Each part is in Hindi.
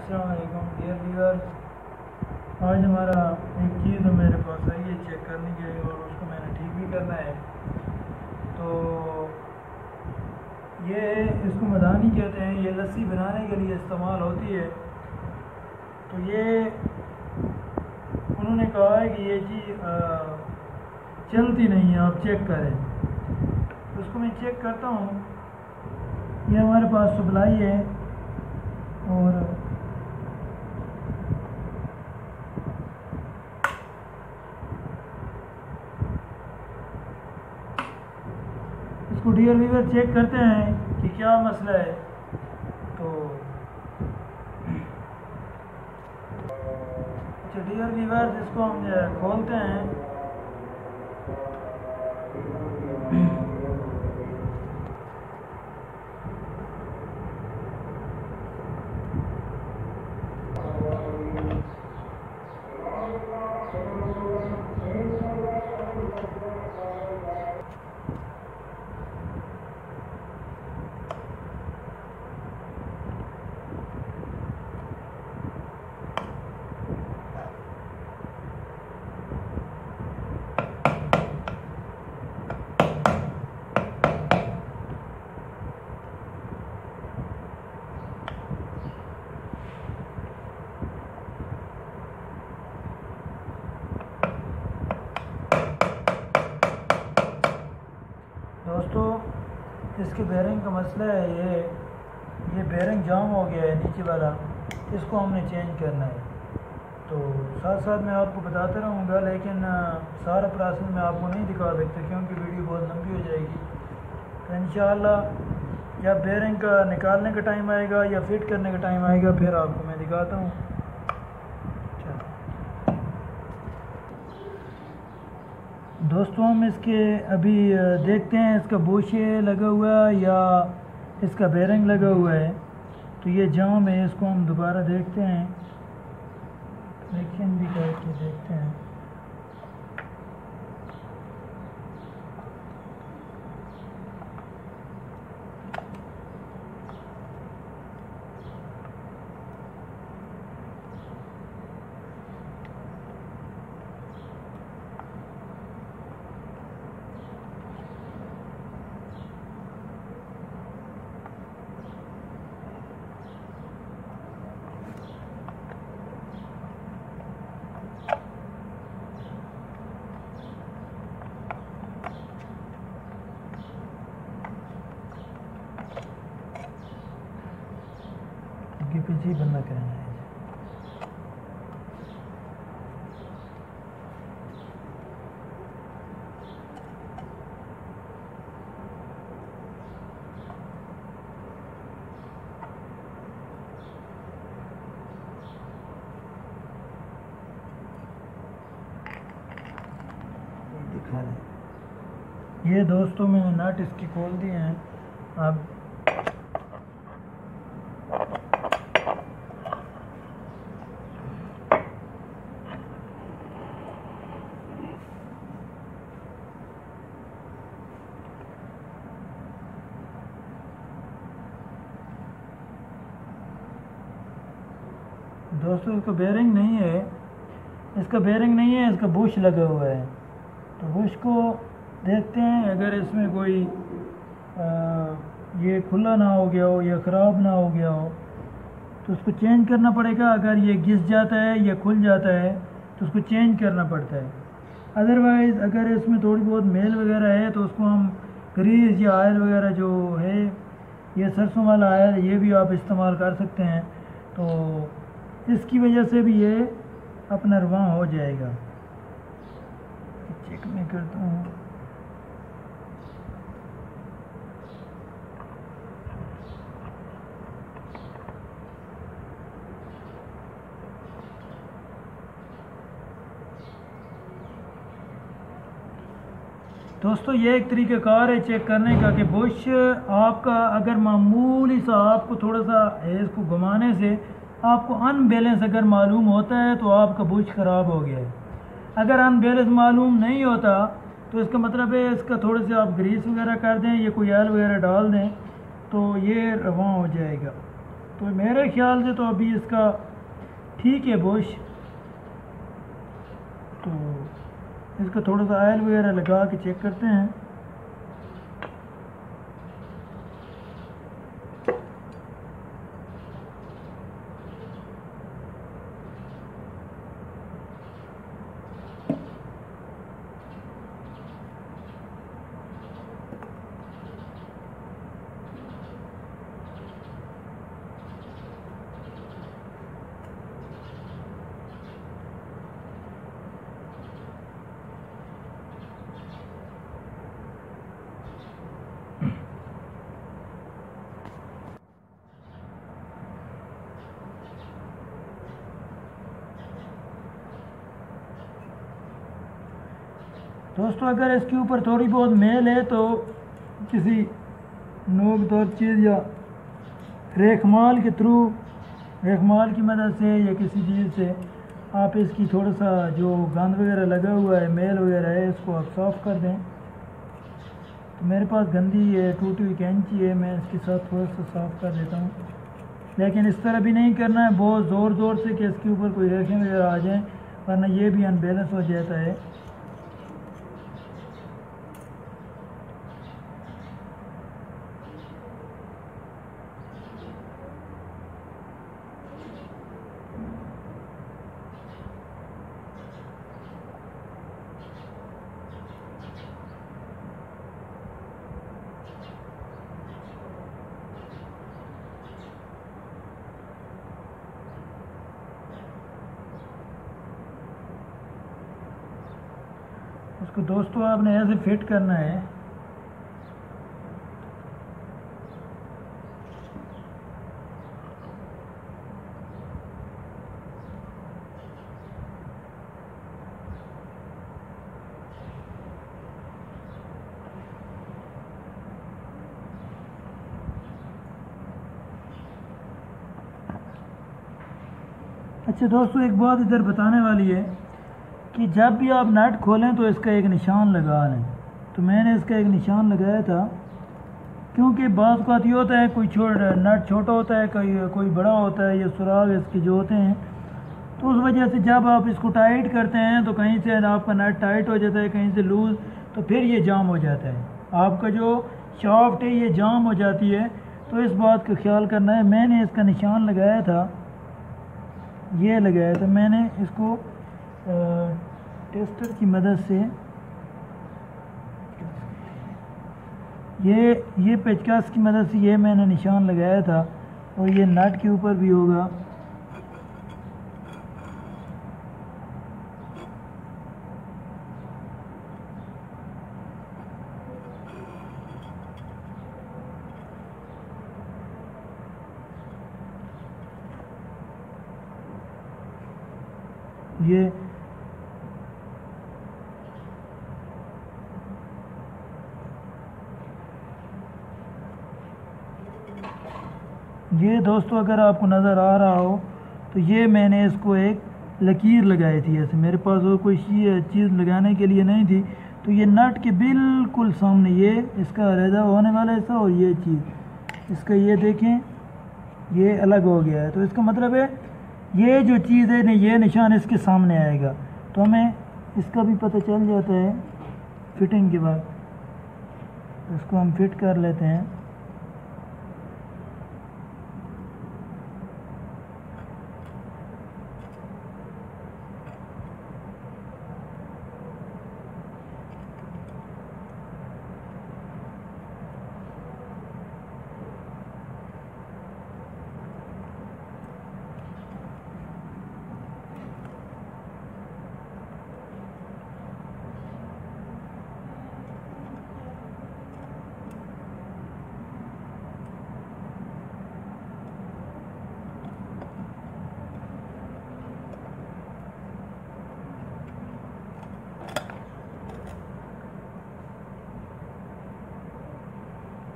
अस्सलाम वालेकुम डियर व्यूअर्स। आज हमारा एक चीज़ मेरे पास आई है चेक करने के लिए और उसको मैंने ठीक भी करना है। तो ये इसको मदानी कहते हैं, ये लस्सी बनाने के लिए इस्तेमाल होती है। तो ये उन्होंने कहा है कि ये चीज़ चलती नहीं है, आप चेक करें। तो उसको मैं चेक करता हूँ। ये हमारे पास सप्लाई है और इसको डियर व्यूअर चेक करते हैं कि क्या मसला है। तो अच्छा डियर व्यूअर, इसको हम खोलते हैं। दोस्तों, इसके बेरिंग का मसला है, ये बेरिंग जाम हो गया है नीचे वाला, इसको हमने चेंज करना है। तो साथ साथ मैं आपको बताता रहूँगा, लेकिन सारा प्रोसेस मैं आपको नहीं दिखा सकता क्योंकि वीडियो बहुत लंबी हो जाएगी। तो इंशाअल्लाह या बेरिंग का निकालने का टाइम आएगा या फिट करने का टाइम आएगा, फिर आपको मैं दिखाता हूँ। दोस्तों, हम इसके अभी देखते हैं इसका बुशे लगा हुआ है या इसका बेरिंग लगा हुआ है। तो ये जाम है, इसको हम दोबारा देखते हैं, कनेक्शन भी करके देखते हैं। पीछे ही बंद करना है। दिखा रहे ये दोस्तों, मैंने नट इसकी खोल दिए हैं। अब दोस्तों, इसका बेरिंग नहीं है, इसका बुश लगा हुआ है। तो बुश को देखते हैं, अगर इसमें कोई ये खुला ना हो गया हो या ख़राब ना हो गया हो तो उसको चेंज करना पड़ेगा। अगर ये घिस जाता है या खुल जाता है तो उसको चेंज करना पड़ता है। अदरवाइज़ अगर इसमें थोड़ी बहुत मेल वगैरह है तो उसको हम ग्रीस या ऑयल वगैरह जो है, ये सरसों वाला ऑयल, ये भी आप इस्तेमाल कर सकते हैं। तो इसकी वजह से भी ये अपना रवां हो जाएगा। चेक मैं करता हूँ। दोस्तों, ये एक तरीक़ाकार है चेक करने का कि बुश आपका अगर मामूली सा आपको थोड़ा सा इसको घुमाने से आपको अनबैलेंस अगर मालूम होता है तो आपका बुश ख़राब हो गया है। अगर अनबैलेंस मालूम नहीं होता तो इसका मतलब है इसका थोड़े से आप ग्रीस वगैरह कर दें या कोई ऑयल वगैरह डाल दें तो ये रवां हो जाएगा। तो मेरे ख्याल से तो अभी इसका ठीक है बुश। तो इसका थोड़ा सा ऑयल वगैरह लगा के चेक करते हैं। दोस्तों अगर इसके ऊपर थोड़ी बहुत मेल है तो किसी नोकदार चीज़ या रेखमाल के थ्रू, रेखमाल की मदद से या किसी चीज़ से आप इसकी थोड़ा सा जो गंद वगैरह लगा हुआ है, मेल वगैरह है, इसको आप साफ़ कर दें। तो मेरे पास गंदी टूटी हुई कैंची है, मैं इसके साथ थोड़ा सा साफ़ कर देता हूँ। लेकिन इस तरह भी नहीं करना है बहुत ज़ोर ज़ोर से कि इसके ऊपर कोई रेखें वगैरह आ जाएँ, वरना ये भी अनबैलेंस हो जाता है। उसको दोस्तों आपने ऐसे फिट करना है। अच्छा दोस्तों एक बात इधर बताने वाली है कि जब भी आप नट खोलें तो इसका एक निशान लगा लें। तो मैंने इसका एक निशान लगाया था, क्योंकि बात बात ये होता है कोई नट छोटा होता है, कोई बड़ा होता है, ये सुराग इसके जो होते हैं, तो उस वजह से जब आप इसको टाइट करते हैं तो कहीं से आपका नट टाइट हो जाता है, कहीं से लूज़, तो फिर ये जाम हो जाता है। आपका जो शाफ्ट है ये जाम हो जाती है, तो इस बात का ख्याल करना है। मैंने इसका निशान लगाया था, ये लगाया था मैंने इसको टेस्टर की मदद से, ये पेचकस की मदद से ये मैंने निशान लगाया था, और ये नट के ऊपर भी होगा। ये दोस्तों अगर आपको नज़र आ रहा हो तो ये मैंने इसको एक लकीर लगाई थी ऐसे, मेरे पास और कोई चीज़ लगाने के लिए नहीं थी। तो ये नट के बिल्कुल सामने ये इसका अलग होने वाला हिस्सा, और ये चीज़ इसका ये देखें ये अलग हो गया है। तो इसका मतलब है ये जो चीज़ है ना, ये निशान इसके सामने आएगा, तो हमें इसका भी पता चल जाता है फिटिंग के बाद। इसको हम फिट कर लेते हैं।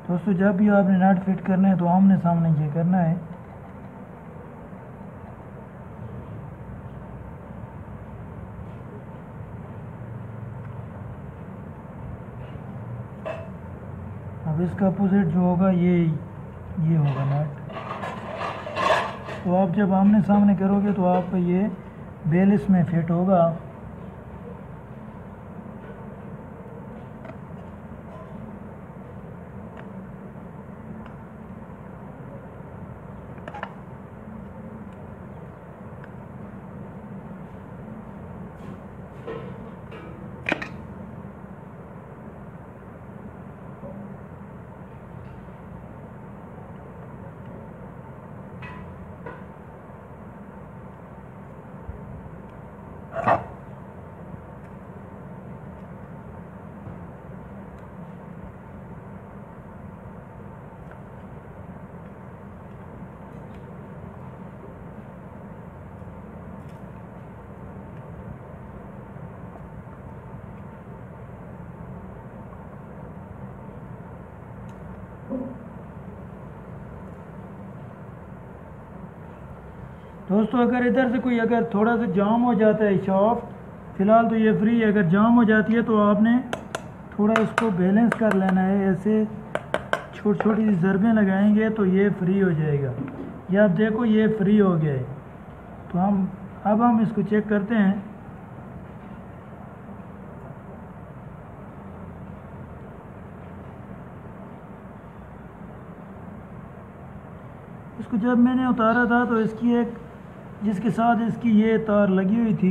दोस्तों जब भी आपने नट फिट करना है तो आमने सामने ये करना है। अब इसका अपोजिट जो होगा ये होगा नट। तो आप जब आमने सामने करोगे तो आपका ये बेल इसमें फिट होगा। दोस्तों अगर इधर से कोई अगर थोड़ा सा जाम हो जाता है शाफ्ट, फ़िलहाल तो ये फ्री है, अगर जाम हो जाती है तो आपने थोड़ा इसको बैलेंस कर लेना है, ऐसे छोटी छोटी सी ज़रबें लगाएंगे तो ये फ्री हो जाएगा। ये आप देखो ये फ्री हो गया है। तो हम इसको चेक करते हैं। इसको जब मैंने उतारा था तो इसकी एक जिसके साथ इसकी ये तार लगी हुई थी